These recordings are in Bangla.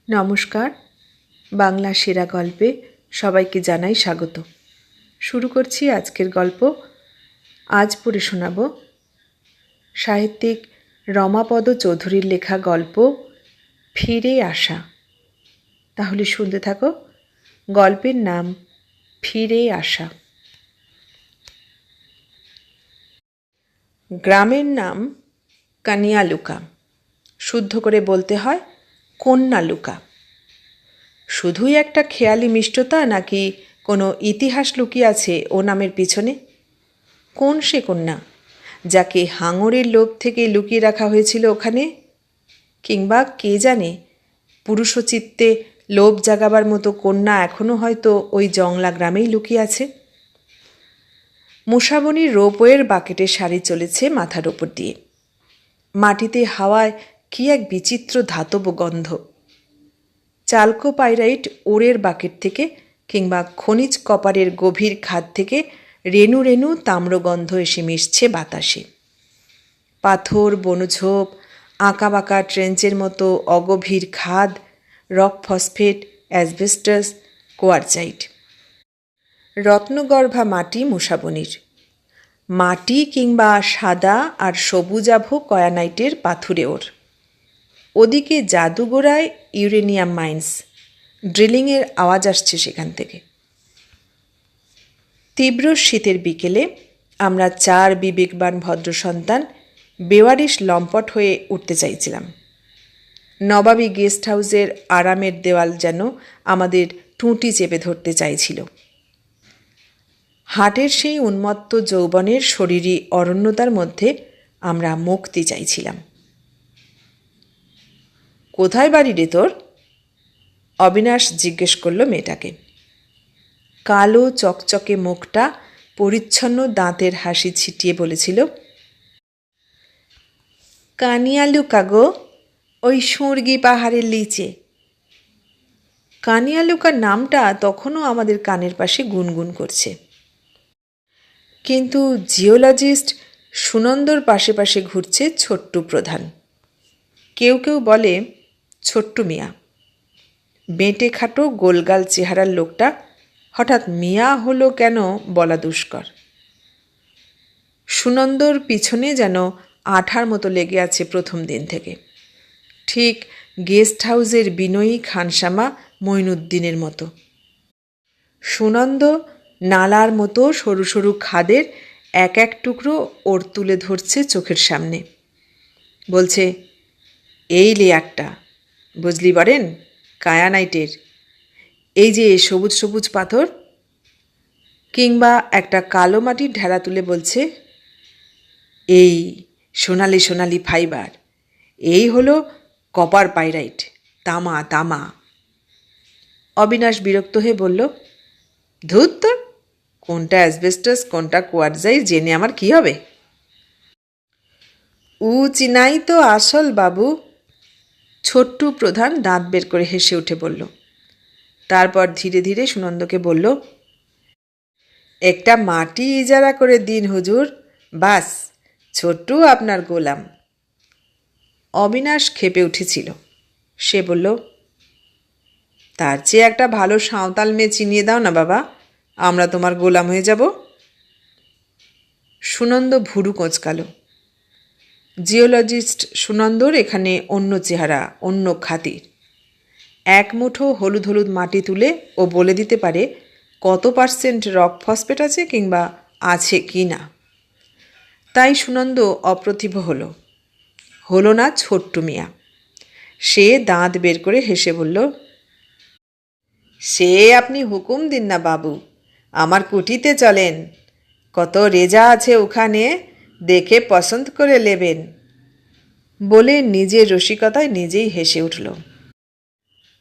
নমস্কার, বাংলা সেরা গল্পে সবাইকে জানাই স্বাগত। শুরু করছি আজকের গল্প। আজ পড়ে শোনাব সাহিত্যিক রমাপদ চৌধুরীর লেখা গল্প ফিরে আসা। তাহলে শুনতে থাকো। গল্পের নাম ফিরে আসা। গ্রামের নাম কানিয়ালুকা। শুদ্ধ করে বলতে হয় কন্যালুকা। শুধুই একটা খেয়ালি মিষ্টতা নাকি কোনো ইতিহাস লুকিয়ে আছে ও নামের পিছনে? কোন সে কন্যা যাকে হাঙরের লোভ থেকে লুকিয়ে রাখা হয়েছিল ওখানে? কিংবা কে জানে, পুরুষচিত্তে লোভ জাগাবার মতো কন্যা এখনও হয়তো ওই জংলা গ্রামেই লুকিয়ে আছে। মুসাবনির রোপওয়ের বাকেটের শাড়ি চলেছে মাথার ওপর দিয়ে। মাটিতে হাওয়ায় কি এক বিচিত্র ধাতব গন্ধ। চালকোপাইরাইট ওরের বাকেট থেকে কিংবা খনিজ কপারের গভীর খাদ থেকে রেণু রেণু তাম্রগন্ধ এসে মিশছে বাতাসে। পাথর, বনঝোপ, আঁকাবাঁকা ট্রেঞ্চের মতো অগভীর খাদ, রক ফসফেট, অ্যাসবেস্টাস, কোয়ারচাইট। রত্নগর্ভা মাটি মুসাবনির। মাটি কিংবা সাদা আর সবুজাভ কয়ানাইটের পাথুরে ওর। ওদিকে জাদুগোড়ায় ইউরেনিয়াম মাইন্স। ড্রিলিংয়ের আওয়াজ আসছে সেখান থেকে। তীব্র শীতের বিকেলে আমরা চার বিবেকবান ভদ্র সন্তান বেওয়ারিশ লম্পট হয়ে উঠতে চাইছিলাম। নবাবী গেস্ট হাউসের আরামের দেওয়াল যেন আমাদের টুঁটি চেপে ধরতে চাইছিল। হাটের সেই উন্মত্ত যৌবনের শরীরী অরণ্যতার মধ্যে আমরা মুক্তি চাইছিলাম। কোথায় বাড়ি রে তোর? অবিনাশ জিজ্ঞেস করল মেয়েটাকে। কালো চকচকে মুখটা পরিচ্ছন্ন দাঁতের হাসি ছিটিয়ে বলেছিল, কানিয়ালুকা গো, ওই সুরগি পাহাড়ের লিচে। কানিয়ালুকার নামটা তখনও আমাদের কানের পাশে গুনগুন করছে। কিন্তু জিওলজিস্ট সুনন্দর পাশে পাশে ঘুরছে ছোট্টু প্রধান। কেউ কেউ বলে ছোট্টু মিয়া। বেঁটে খাটো গোলগাল চেহারার লোকটা হঠাৎ মিয়া হলো কেন বলা দুষ্কর। সুনন্দর পিছনে যেন আঠার মতো লেগে আছে প্রথম দিন থেকে, ঠিক গেস্ট হাউসের বিনয়ী খানসামা মঈনুদ্দিনের মতো। সুনন্দ নালার মতো সরু সরু খাদের এক এক টুকরো ওর তুলে ধরছে চোখের সামনে। বলছে, এই লেয়ারটা বুঝলি বরেন, কায়ানাইটের। এই যে সবুজ সবুজ পাথর। কিংবা একটা কালো মাটির ঢেলা তুলে বলছে, এই সোনালি সোনালি ফাইবার। এই হলো কপার পাইরাইট, তামা তামা। অবিনাশ বিরক্ত হয়ে বলল, ধুর তোর, কোনটা অ্যাসবেস্টাস কোনটা কোয়ারজাইট জেনে আমার কি হবে? চিনাই তো আসল বাবু। ছোট্টু প্রধান দাঁত বের করে হেসে উঠে বলল। তারপর ধীরে ধীরে সুনন্দকে বলল, একটা মাটি ইজারা করে দিন হুজুর, বাস ছোট্টু আপনার গোলাম। অবিনাশ ক্ষেপে উঠেছিল। সে বলল, তার চেয়ে একটা ভালো সাঁওতাল মেয়ে চিনিয়ে দাও না বাবা, আমরা তোমার গোলাম হয়ে যাব। সুনন্দ ভুরু কোঁচকাল। জিওলজিস্ট সুনন্দর এখানে অন্য চেহারা, অন্য খাতির। এক মুঠো হলুদ হলুদ মাটি তুলে ও বলে দিতে পারে কত % রক ফসফেট আছে কিংবা আছে কি না। তাই সুনন্দ অপ্রতিভ হলো না ছোট্টু মিয়া। সে দাঁত বের করে হেসে বলল, সে আপনি হুকুম দিন না বাবু, আমার কুঠিতে চলেন, কত রেজা আছে ওখানে, দেখে পছন্দ করে নেবেন। বলে নিজের রসিকতায় নিজেই হেসে উঠল।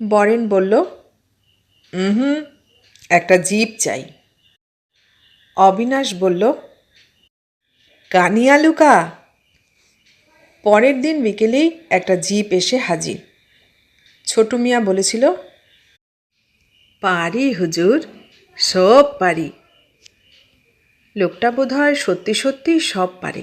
বরেন বলল, একটা জিপ চাই। অবিনাশ বলল, কানিয়ালুকা। পরের দিন বিকেলেই একটা জিপ এসে হাজির। ছোটু মিয়া বলেছিল, পারি হুজুর, সব পারি। লোকটা বোধহয় সত্যি সত্যি সব পারে।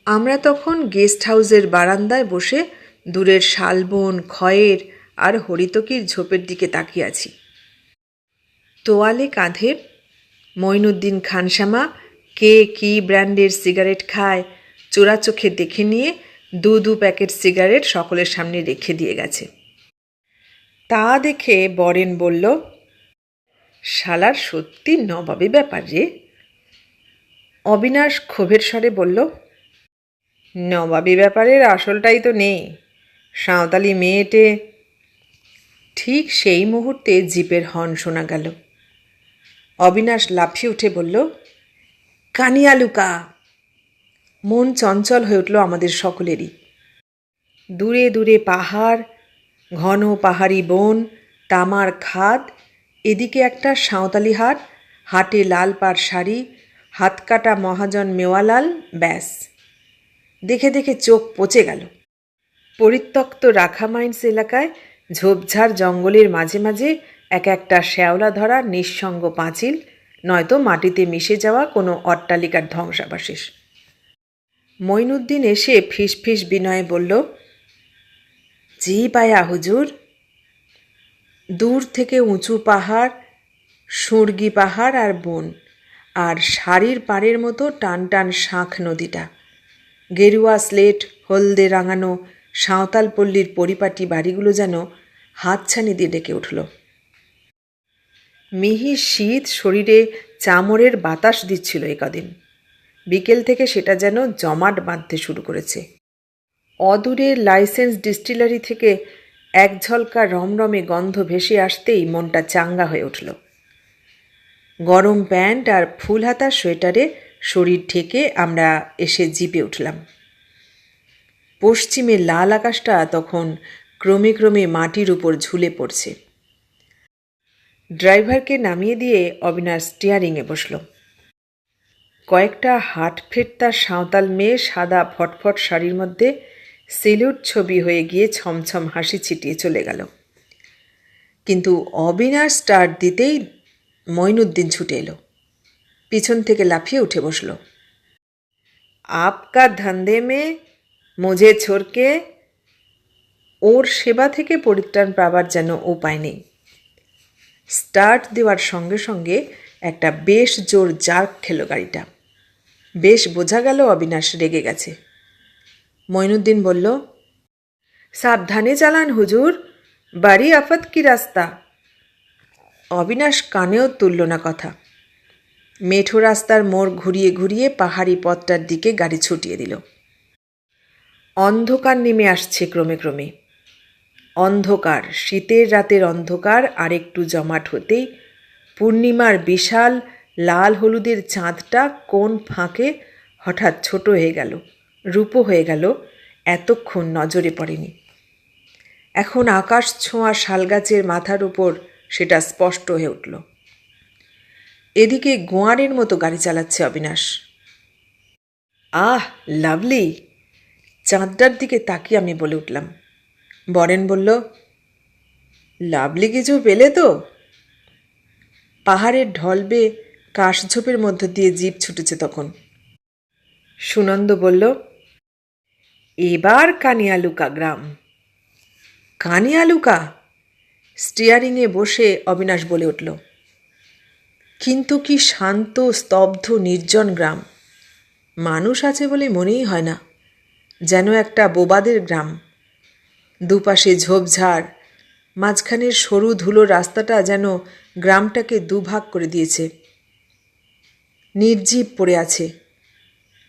আমরা তখন গেস্ট হাউসের বারান্দায় বসে দূরের শালবন, খয়ের আর হরিতকির ঝোপের দিকে তাকিয়ে আছি। তোয়ালে কাঁধে মঈনুদ্দিন খানসামা কে কী ব্র্যান্ডের সিগারেট খায় চোরা চোখে দেখে নিয়ে দু প্যাকেট সিগারেট সকলের সামনে রেখে দিয়ে গেছে। তা দেখে বরেন বলল, শালার সত্যি নবাবী ব্যাপার রে। অবিনাশ ক্ষোভের স্বরে বলল, নবাবী ব্যাপারের আসলটাই তো নেই, সাঁওতালি মেয়েটে। ঠিক সেই মুহূর্তে জিপের হর্ন শোনা গেল। অবিনাশ লাফিয়ে উঠে বলল, কানিয়ালুকা। মন চঞ্চল হয়ে উঠল আমাদের সকলেরই। দূরে দূরে পাহাড়, ঘন পাহাড়ি বন, তামার খাদ, এদিকে একটা সাঁওতালি হাট, হাটে লাল পাড় শাড়ি, হাতকাটা মহাজন মেওয়ালাল, ব্যাস। দেখে দেখে চোখ পচে গেল। পরিত্যক্ত রাখা মাইন্স এলাকায় ঝোপঝাড় জঙ্গলের মাঝে মাঝে এক একটা শ্যাওলা ধরা নিঃসঙ্গ পাঁচিল, নয়তো মাটিতে মিশে যাওয়া কোনো অট্টালিকার ধ্বংসাবশেষ। মঈনুদ্দিন এসে ফিস ফিস বিনয়ে বলল, জি পায়া হুজুর। দূর থেকে উঁচু পাহাড়, সুরগি পাহাড় আর বন, আর শাড়ির পাড়ের মতো টান টান শাঁখ নদীটা। গেরুয়া স্লেট হলদে রাঙানো সাঁওতাল পল্লীর পরিপাটি বাড়িগুলো যেন হাতছানি দিয়ে ডেকে উঠল। মিহি শীত শরীরে চামড়ের বাতাস দিচ্ছিল কদিন। বিকেল থেকে সেটা যেন জমাট বাঁধতে শুরু করেছে। অদূরের লাইসেন্স ডিস্টিলারি থেকে এক ঝলকা রমরমে গন্ধ ভেসে আসতেই মনটা চাঙ্গা হয়ে উঠল। গরম প্যান্ট আর ফুল হাতা সোয়েটারে শরীর ঢেকে আমরা এসে জিপে উঠলাম। পশ্চিমে লাল আকাশটা তখন ক্রমে ক্রমে মাটির উপর ঝুলে পড়ছে। ড্রাইভারকে নামিয়ে দিয়ে অবিনাশ স্টিয়ারিংয়ে বসল। কয়েকটা হাট ফেরতা সাঁওতাল মেয়ে সাদা ফটফট শাড়ির মধ্যে সেলুট ছবি হয়ে গিয়ে ছমছম হাসি ছিটিয়ে চলে গেল। কিন্তু অবিনাশ স্টার্ট দিতেই মঈনুদ্দিন ছুটে এলো, পিছন থেকে লাফিয়ে উঠে বসল। আপকা ধান্দে মে মুঝে ছোড়কে। ওর সেবা থেকে পরিত্রাণ পাবার যেন উপায় নেই। স্টার্ট দেওয়ার সঙ্গে সঙ্গে একটা বেশ জোর জার্ক খেল গাড়িটা। বেশ বোঝা গেল অবিনাশ রেগে গেছে। মঈনুদ্দিন বলল, সাবধানে চালান হুজুর, বাড়ি আফত কি রাস্তা। অবিনাশ কানেও তুলল না কথা। মেঠো রাস্তার মোড় ঘুরিয়ে ঘুরিয়ে পাহাড়ি পথটার দিকে গাড়ি ছুটিয়ে দিল। অন্ধকার নেমে আসছে ক্রমে ক্রমে। অন্ধকার, শীতের রাতের অন্ধকার আরেকটু জমাট হতেই পূর্ণিমার বিশাল লাল হলুদের চাঁদটা কোন ফাঁকে হঠাৎ ছোট হয়ে গেল, রূপো হয়ে গেল, এতক্ষণ নজরে পড়েনি। এখন আকাশ ছোঁয়া শালগাছের মাথার উপর সেটা স্পষ্ট হয়ে উঠল। এদিকে গোয়ারের মতো গাড়ি চালাচ্ছে অবিনাশ। আহ, লাভলি। চাঁদটার দিকে তাকিয়ে আমি বলে উঠলাম। বরেন বলল, লাভলি কিছু পেলে তো? পাহাড়ের ঢল বেয়ে কাশঝোপের মধ্য দিয়ে জিপ ছুটেছে তখন। সুনন্দ বলল, এবার কানিয়ালুকা গ্রাম। কানিয়ালুকা? স্টিয়ারিংয়ে বসে অবিনাশ বলে উঠল। কিন্তু কি শান্ত, স্তব্ধ, নির্জন গ্রাম। মানুষ আছে বলে মনেই হয় না, যেন একটা বোবাদের গ্রাম। দুপাশে ঝোপঝাড়, মাঝখানের সরু ধুলো রাস্তাটা যেন গ্রামটাকে দুভাগ করে দিয়েছে। নির্জীব পড়ে আছে।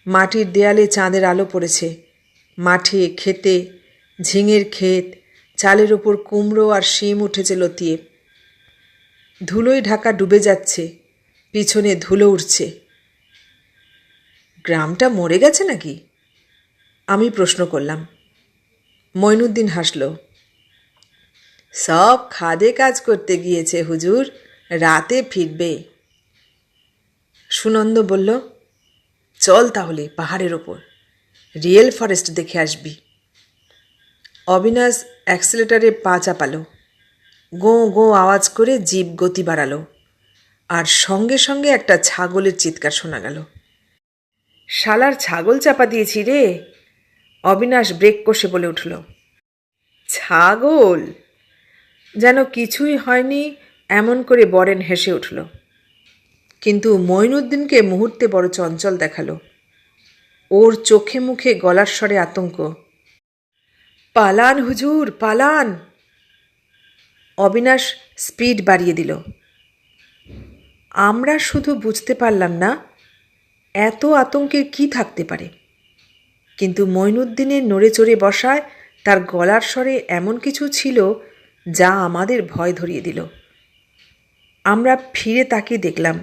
মাটির দেয়ালে চাঁদের আলো পড়েছে। মাঠে, ক্ষেতে, ঝিঙের ক্ষেত, চালের ওপর কুমড়ো আর শিম উঠেছে লতিয়ে। ধুলোয় ঢাকা ডুবে যাচ্ছে, পিছনে ধুলো উঠছে। গ্রামটা মরে গেছে নাকি? আমি প্রশ্ন করলাম। মঈনুদ্দিন হাসল। সব খাদে কাজ করতে গিয়েছে হুজুর, রাতে ফিরবে। সুনন্দ বলল, চল তাহলে পাহাড়ের ওপর, রিয়েল ফরেস্ট দেখে আসবি। অবিনাশ অ্যাক্সিলেটারে পা চাপালো। গোঁ গোঁ আওয়াজ করে জিপ গতি বাড়ালো, আর সঙ্গে সঙ্গে একটা ছাগলের চিৎকার শোনা গেল। শালার ছাগল চাপা দিয়েছি রে, অবিনাশ ব্রেক কষে বলে উঠল। ছাগল! যেন কিছুই হয়নি এমন করে বরেন হেসে উঠল, কিন্তু মঈনুদ্দিনকে মুহূর্তে বড় চঞ্চল দেখালো। ওর চোখে মুখে গলার স্বরে আতঙ্ক। পালান হুজুর, পালান! অবিনাশ স্পিড বাড়িয়ে দিল। আমরা শুধু বুঝতে পারলাম না এত আতঙ্কের কি থাকতে পারে, কিন্তু মঈনুদ্দিনের নড়ে চড়ে বসায় তার গলার স্বরে এমন কিছু ছিল যা আমাদের ভয় ধরিয়ে দিল। আমরা ফিরে তাকিয়ে দেখলাম,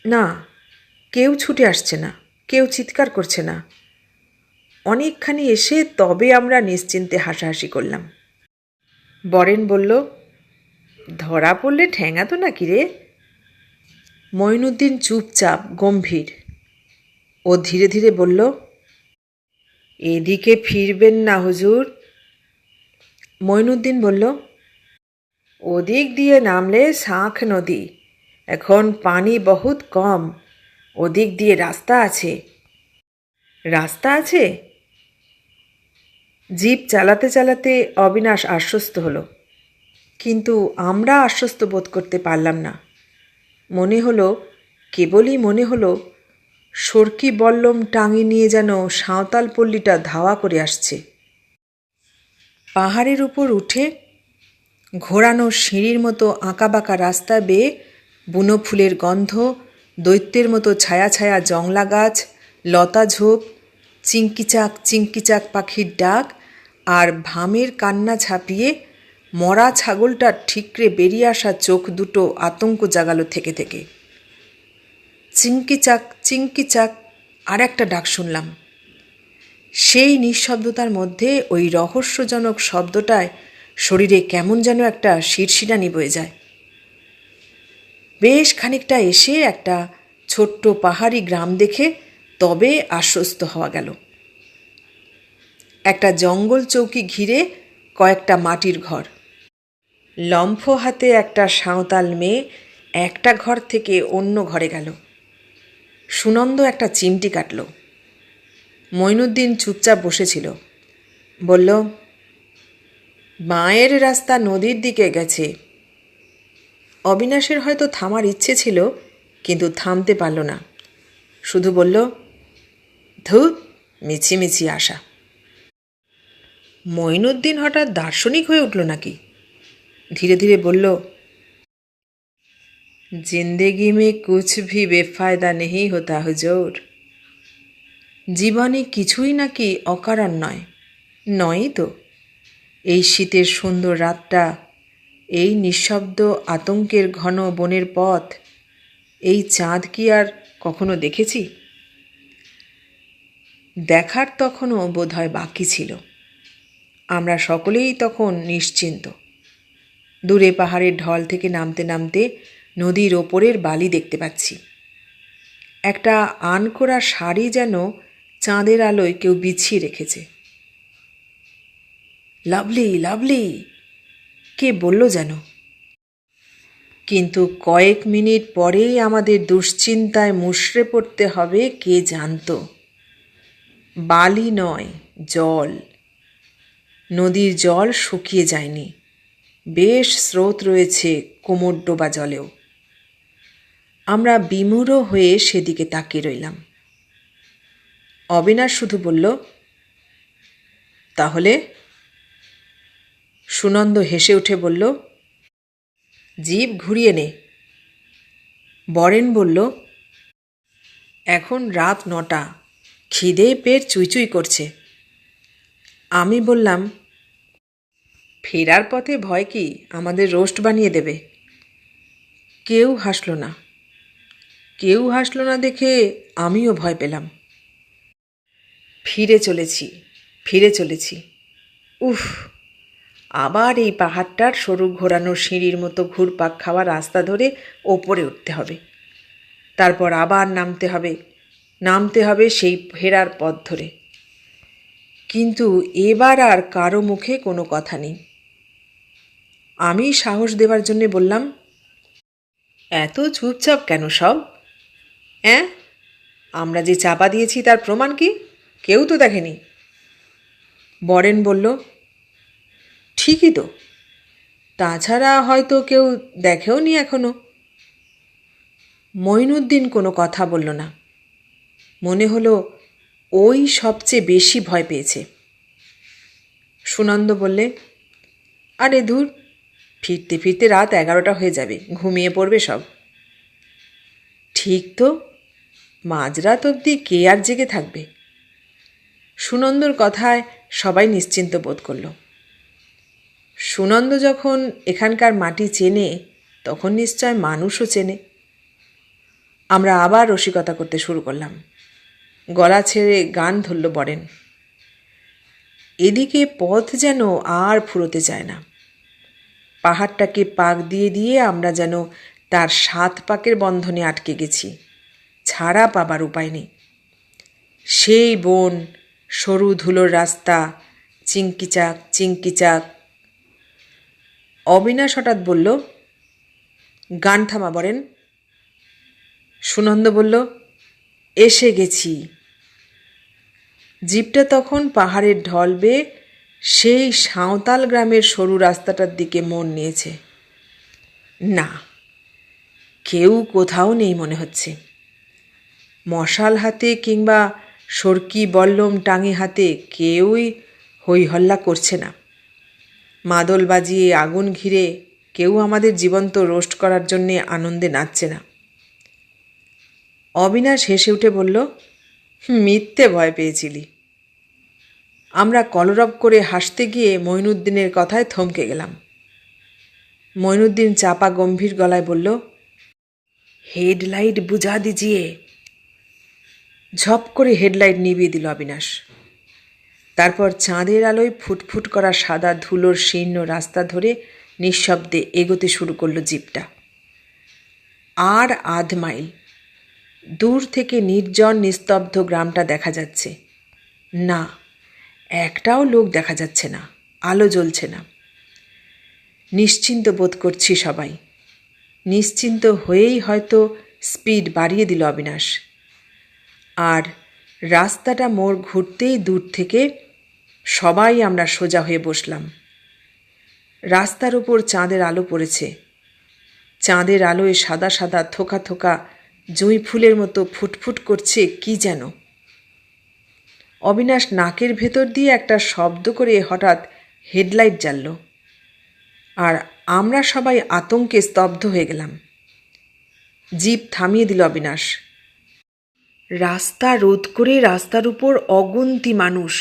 না, কেউ ছুটে আসছে না, কেউ চিৎকার করছে না। অনেকখানি এসে তবে আমরা নিশ্চিন্তে হাসাহাসি করলাম। বরেন বলল, ধরা পড়লে ঠ্যাঙাতো নাকি রে? মঈনুদ্দিন চুপচাপ গম্ভীর। ও ধীরে ধীরে বলল, এদিকে ফিরবেন না হুজুর। মঈনুদ্দিন বলল, ওদিক দিয়ে নামলে শাঁখ নদী, এখন পানি বহুত কম, ওদিক দিয়ে রাস্তা আছে। রাস্তা আছে? জিপ চালাতে চালাতে অবিনাশ আশ্বস্ত হলো, কিন্তু আমরা আশ্বস্ত বোধ করতে পারলাম না। কেবলই মনে হলো সরকি বল্লম টাঙি নিয়ে যেন সাঁওতাল পল্লীটা ধাওয়া করে আসছে। পাহাড়ের উপর উঠে ঘোরানো সিঁড়ির মতো আঁকাবাঁকা রাস্তা বেয়ে বুনো ফুলের গন্ধ, দৈত্যের মতো ছায়া ছায়া জংলা গাছ, লতা ঝোপ, চিংকিচাক চিংকিচাক পাখির ডাক আর ভামের কান্না ছাপিয়ে মরা ছাগলটার ঠিকরে বেরিয়ে আসা চোখ দুটো আতঙ্ক জাগালো থেকে থেকে। চিংকিচাক চিংকিচাক আর একটা ডাক শুনলাম। সেই নিঃশব্দতার মধ্যে ওই রহস্যজনক শব্দটায় শরীরে কেমন যেন একটা শিরশিরানি বয়ে যায়। বেশ খানিকটা এসে একটা ছোট্ট পাহাড়ি গ্রাম দেখে তবে আশ্বস্ত হওয়া গেল। একটা জঙ্গল চৌকি ঘিরে কয়েকটা মাটির ঘর। লম্ফ হাতে একটা সাঁওতাল মেয়ে একটা ঘর থেকে অন্য ঘরে গেল। সুনন্দ একটা চিমটি কাটল। মঈনুদ্দিন চুপচাপ বসেছিল। বলল, মায়ের রাস্তা নদীর দিকে গেছে। অবিনাশের হয়তো থামার ইচ্ছে ছিল, কিন্তু থামতে পারল না। শুধু বলল, ধুত, মিছিমিছি আশা। মঈনুদ্দিন হঠাৎ দার্শনিক হয়ে উঠল নাকি? ধীরে ধীরে বলল, জিন্দেগি মে কুছ ভি বেফায়দা নেহি হোতা হুজুর। জীবনে কিছুই নাকি অকারণ নয়। নয়ই তো। এই শীতের সুন্দর রাতটা, এই নিঃশব্দ আতঙ্কের ঘন বনের পথ, এই চাঁদ কি আর কখনো দেখেছি? দেখার তখনও বোধহয় বাকি ছিল। আমরা সকলেই তখন নিশ্চিন্ত। দূরে পাহাড়ের ঢল থেকে নামতে নামতে নদীর ওপরের বালি দেখতে পাচ্ছি। একটা আনকোরা শাড়ি যেন চাঁদের আলোয় কেউ বিছিয়ে রেখেছে। লাভলি, লাভলি, কে বলল যেন। কিন্তু কয়েক মিনিট পরেই আমাদের দুশ্চিন্তায় মুষড়ে পড়তে হবে কে জানত। বালি নয়, জল। নদীর জল শুকিয়ে যায়নি, বেশ স্রোত রয়েছে কোমর ডোবা জলেও। আমরা বিমূঢ় হয়ে সেদিকে তাকিয়ে রইলাম। অবিনাশ শুধু বলল, তাহলে? সুনন্দ হেসে উঠে বলল, জিভ ঘুরিয়ে নে। বরেন বলল, এখন রাত 9টা, খিদে পেট চুইচুই করছে। আমি বললাম, ফেরার পথে ভয় কি আমাদের রোস্ট বানিয়ে দেবে? কেউ হাসল না। কেউ হাসল না দেখে আমিও ভয় পেলাম। ফিরে চলেছি। উফ, আবার এই পাহাড়টার সরু ঘোরানো সিঁড়ির মতো ঘুরপাক খাওয়া রাস্তা ধরে ওপরে উঠতে হবে। তারপর আবার নামতে হবে সেই ফেরার পথ ধরে। কিন্তু এবার আর কারো মুখে কোনো কথা নেই। আমি সাহস দেবার জন্যে বললাম, এত চুপচাপ কেন সব? আমরা যে চাপা দিয়েছি তার প্রমাণ কি? কেউ তো দেখেনি। বরেন বলল, ঠিকই তো, তাছাড়া হয়তো কেউ দেখেও নি এখনো। মঈনুদ্দিন কোনো কথা বলল না। মনে হলো ওই সবচেয়ে বেশি ভয় পেয়েছে। সুনন্দ বললে, আরে ধুর, ফিরতে ফিরতে রাত 11টা হয়ে যাবে, ঘুমিয়ে পড়বে সব। ঠিক তো, মাঝরাত অবধি কে আর জেগে থাকবে। সুনন্দর কথায় সবাই নিশ্চিন্ত বোধ করল। সুনন্দ যখন এখানকার মাটি চেনে, তখন নিশ্চয় মানুষও চেনে। আমরা আবার রসিকতা করতে শুরু করলাম। গলা ছেড়ে গান ধরল বরেন। এদিকে পথ যেন আর ফুরোতে চায় না। পাহাড়টাকে পাক দিয়ে দিয়ে আমরা যেন তার 7 পাকের বন্ধনে আটকে গেছি, ছাড়া পাবার উপায় নেই। সেই বন, সরু ধুলোর রাস্তা, চিংকিচাক চিংকিচাক। অবিনাশ হঠাৎ বলল, গান থামা বরেন। সুনন্দ বলল, এসে গেছি। জিপটা তখন পাহাড়ের ঢল বেয়ে সেই সাঁওতাল গ্রামের সরু রাস্তাটার দিকে মন নিয়েছে। না, কেউ কোথাও নেই মনে হচ্ছে। মশাল হাতে কিংবা সরকি বল্লম টাঙে হাতে কেউই হইহল্লা করছে না। মাদল বাজিয়ে আগুন ঘিরে কেউ আমাদের জীবন্ত রোস্ট করার জন্যে আনন্দে নাচছে না। অবিনাশ হেসে উঠে বলল, মিথ্যে ভয় পেয়েছিলি। আমরা কলরব করে হাসতে গিয়ে মঈনুদ্দিনের কথায় থমকে গেলাম। মঈনুদ্দিন চাপা গম্ভীর গলায় বলল, হেডলাইট বুঝা দিজিয়ে। ঝপ করে হেডলাইট নিভিয়ে দিল অবিনাশ। তারপর চাঁদের আলোয় ফুটফুট করা সাদা ধুলোর শীর্ণ রাস্তা ধরে নিঃশব্দে এগোতে শুরু করলো জিপটা। আর আধ মাইল দূর থেকে নির্জন নিস্তব্ধ গ্রামটা দেখা যাচ্ছে। না, একটাও লোক দেখা যাচ্ছে না, আলো জ্বলছে না। নিশ্চিন্ত বোধ করছি সবাই। নিশ্চিন্ত হয়েই হয়তো স্পিড বাড়িয়ে দিল অবিনাশ। আর রাস্তাটা মোড় ঘুরতেই দূর থেকে সবাই আমরা সোজা হয়ে বসলাম। রাস্তার উপর চাঁদের আলো পড়েছে। চাঁদের আলোয় সাদা সাদা থোকা থোকা জুঁই ফুলের মতো ফুটফুট করছে কি যেন। অবিনাশ নাকের ভেতর দিয়ে একটা শব্দ করে হঠাৎ হেডলাইট জ্বালল। আর আমরা সবাই আতঙ্কে স্তব্ধ হয়ে গেলাম। জিপ থামিয়ে দিল অবিনাশ। রাস্তা রোধ করে রাস্তার উপর অগুন্তি মানুষ,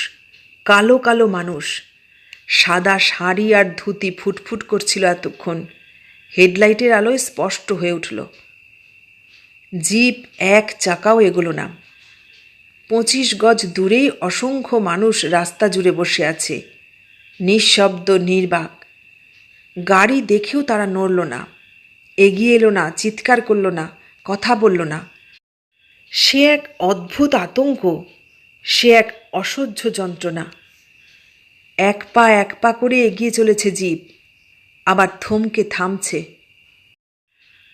কালো কালো মানুষ। সাদা শাড়ি আর ধুতি ফুটফুট করছিল এতক্ষণ। হেডলাইটের আলোয় স্পষ্ট হয়ে উঠল। জিপ এক চাকাও এগোলো না। 25 গজ দূরেই অসংখ্য মানুষ রাস্তা জুড়ে বসে আছে, নিঃশব্দ নির্বাক। গাড়ি দেখেও তারা নড়ল না, এগিয়ে এলো না, চিৎকার করল না, কথা বলল না। সে এক অদ্ভুত আতঙ্ক, সে এক অসহ্য যন্ত্রণা। এক পা করে এগিয়ে চলেছে জিপ, আবার থমকে থামছে।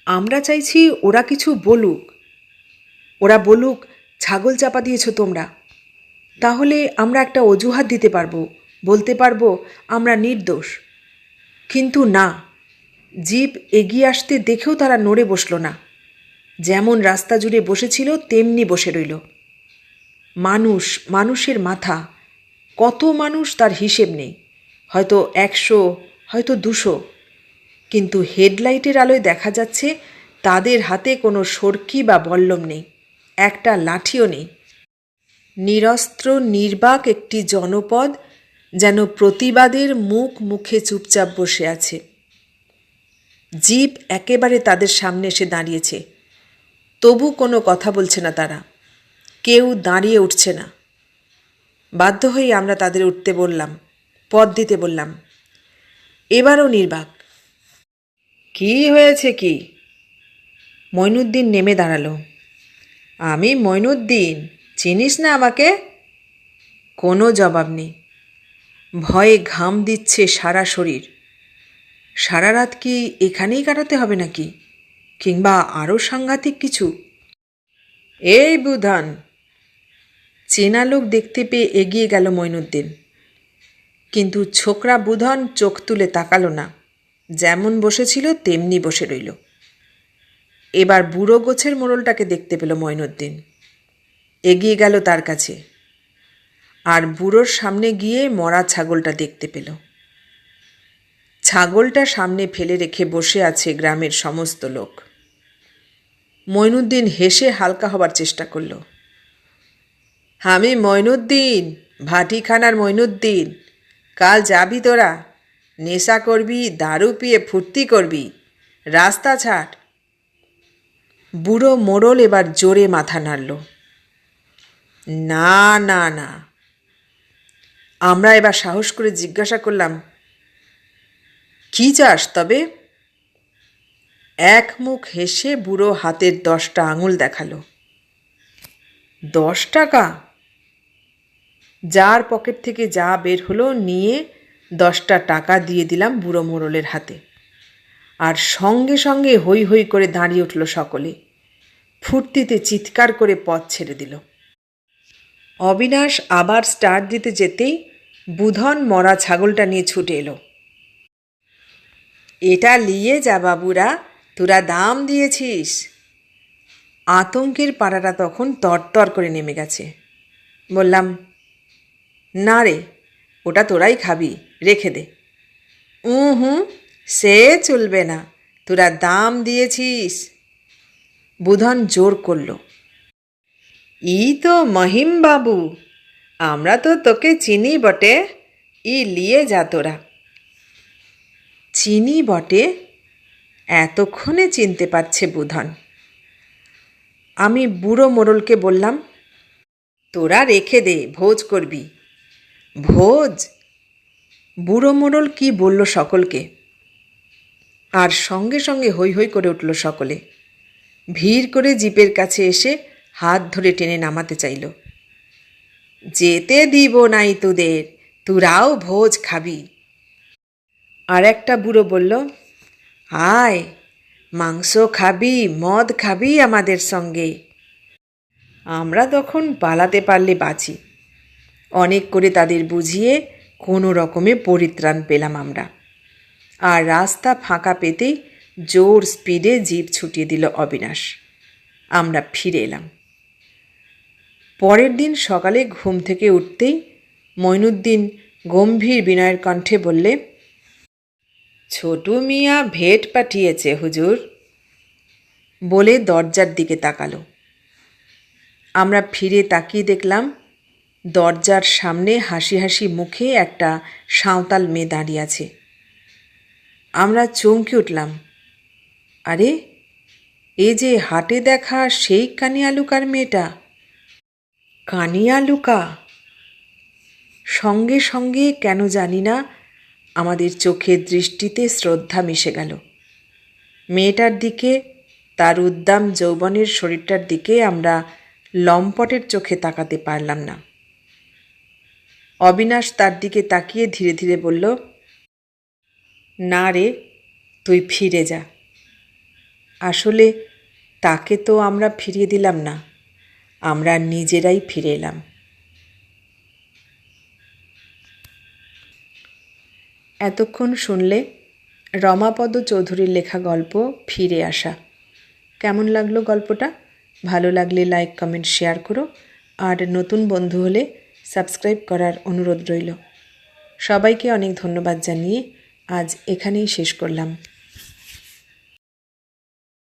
আমরা চাইছি ওরা কিছু বলুক। ওরা বলুক, ছাগল চাপা দিয়েছ তোমরা। তাহলে আমরা একটা অজুহাত দিতে পারবো, বলতে পারবো আমরা নির্দোষ। কিন্তু না, জিপ এগিয়ে আসতে দেখেও তারা নড়ে বসল না। যেমন রাস্তা জুড়ে বসেছিল তেমনি বসে রইল। মানুষ, মানুষের মাথা। কত মানুষ তার হিসেব নেই, হয়তো 100, হয়তো 200। কিন্তু হেডলাইটের আলোয় দেখা যাচ্ছে তাদের হাতে কোনো সরকি বা বল্লম নেই, একটা লাঠিও নেই। নিরস্ত্র নির্বাক একটি জনপদ যেন প্রতিবাদের মুখ মুখে চুপচাপ বসে আছে। জিপ একেবারে তাদের সামনে এসে দাঁড়িয়েছে, তবু কোনো কথা বলছে না তারা। কেউ দাঁড়িয়ে উঠছে না। বাধ্য হয়ে আমরা তাদের উঠতে বললাম, পথ দিতে বললাম। এবারও নির্বাক। কি হয়েছে কি? মঈনুদ্দিন নেমে দাঁড়ালো। আমি মঈনুদ্দিন, চিনিস না আমাকে? কোনো জবাব নেই। ভয়ে ঘাম দিচ্ছে সারা শরীর। সারা রাত কি এখানেই কাটাতে হবে নাকি? কিংবা আরও সাংঘাতিক কিছু? এই বুধান! চেনা লোক দেখতে পেয়ে এগিয়ে গেল মঈনুদ্দিন। কিন্তু ছোকরা বুধন চোখ তুলে তাকালো না, যেমন বসেছিল তেমনি বসে রইল। এবার বুড়ো গোছের মোড়লটাকে দেখতে পেল মঈনুদ্দিন। এগিয়ে গেল তার কাছে, আর বুড়োর সামনে গিয়ে মরা ছাগলটা দেখতে পেল। ছাগলটা সামনে ফেলে রেখে বসে আছে গ্রামের সমস্ত লোক। মঈনুদ্দিন হেসে হালকা হবার চেষ্টা করল। আমি মঈনুদ্দিন, ভাটিখানার মঈনুদ্দিন। কাল যাবি তোরা? নেশা করবি, দারু পিয়ে ফুর্তি করবি, রাস্তা ছাড়। বুড়ো মোড়ল এবার জোরে মাথা নাড়ল। না না না। আমরা এবার সাহস করে জিজ্ঞাসা করলাম, কি চাস তবে? এক মুখ হেসে বুড়ো হাতের 10টা আঙুল দেখালো। 10 টাকা? যার পকেট থেকে যা বের হলো নিয়ে 10টা টাকা দিয়ে দিলাম বুড়ো মোড়লের হাতে। আর সঙ্গে সঙ্গে হৈ হৈ করে দাঁড়িয়ে উঠল সকলে। ফুর্তিতে চিৎকার করে পথ ছেড়ে দিল। অবিনাশ আবার স্টার্ট দিতে যেতেই বুধন মরা ছাগলটা নিয়ে ছুটে এলো। এটা নিয়ে যা বাবুরা, তোরা দাম দিয়েছিস। আতঙ্কের পাড়াটা তখন তরতর করে নেমে গেছে। বললাম, না রে, ওটা তোরাই খাবি, রেখে দে। হুঁ, সে চলবে না, তোরা দাম দিয়েছিস। বুধন জোর করল। ই তো মহিম বাবু, আমরা তো তোকে চিনি বটে, ই লিয়ে যা তোরা। চিনি বটে? এতক্ষণে চিনতে পারছে বুধন। আমি বুড়ো মোড়লকে বললাম, তোরা রেখে দে, ভোজ করবি। ভোজ? বুড়ো মোড়ল কি বলল সকলকে, আর সঙ্গে সঙ্গে হৈ হৈ করে উঠল সকলে। ভিড় করে জিপের কাছে এসে হাত ধরে টেনে নামাতে চাইল। যেতে দিব নাই তোদের, তোরাও ভোজ খাবি। আর একটা বুড়ো বলল, আয়, মাংস খাবি, মদ খাবি আমাদের সঙ্গে। আমরা তখন পালাতে পারলে বাঁচি। অনেক করে তাদের বুঝিয়ে কোনো রকমে পরিত্রাণ পেলাম আমরা। আর রাস্তা ফাঁকা পেতেই জোর স্পিডে জিপ ছুটিয়ে দিল অবিনাশ। আমরা ফিরে এলাম। পরের দিন সকালে ঘুম থেকে উঠতেই মঈনুদ্দিন গম্ভীর বিনয়ের কণ্ঠে বললে, ছোটু মিয়া ভেট পাঠিয়েছে হুজুর। বলে দরজার দিকে তাকালো। আমরা ফিরে তাকিয়ে দেখলাম দরজার সামনে হাসি হাসি মুখে একটা সাঁওতাল মেয়ে দাঁড়িয়ে আছে। আমরা চমকে উঠলাম। আরে, এ যে হাটে দেখা সেই কানিয়ালুকার মেয়েটা। কানিয়ালুকা? সঙ্গে সঙ্গে কেন জানি না আমাদের চোখের দৃষ্টিতে শ্রদ্ধা মিশে গেল। মেয়েটার দিকে, তার উদ্দাম যৌবনের শরীরটার দিকে আমরা লম্পটের চোখে তাকাতে পারলাম না। অবিনাশ তার দিকে তাকিয়ে ধীরে ধীরে বলল, না রে, তুই ফিরে যা। আসলে তাকে তো আমরা ফিরিয়ে দিলাম না, আমরা নিজেরাই ফিরে এলাম। এতক্ষণ শুনলে রমাপদ চৌধুরীর লেখা গল্প ফিরে আসা। কেমন লাগলো গল্পটা? ভালো লাগলে লাইক, কমেন্ট, শেয়ার করো। আর নতুন বন্ধু হলে সাবস্ক্রাইব করার অনুরোধ রইল। সবাইকে অনেক ধন্যবাদ জানিয়ে আজ এখানেই শেষ করলাম।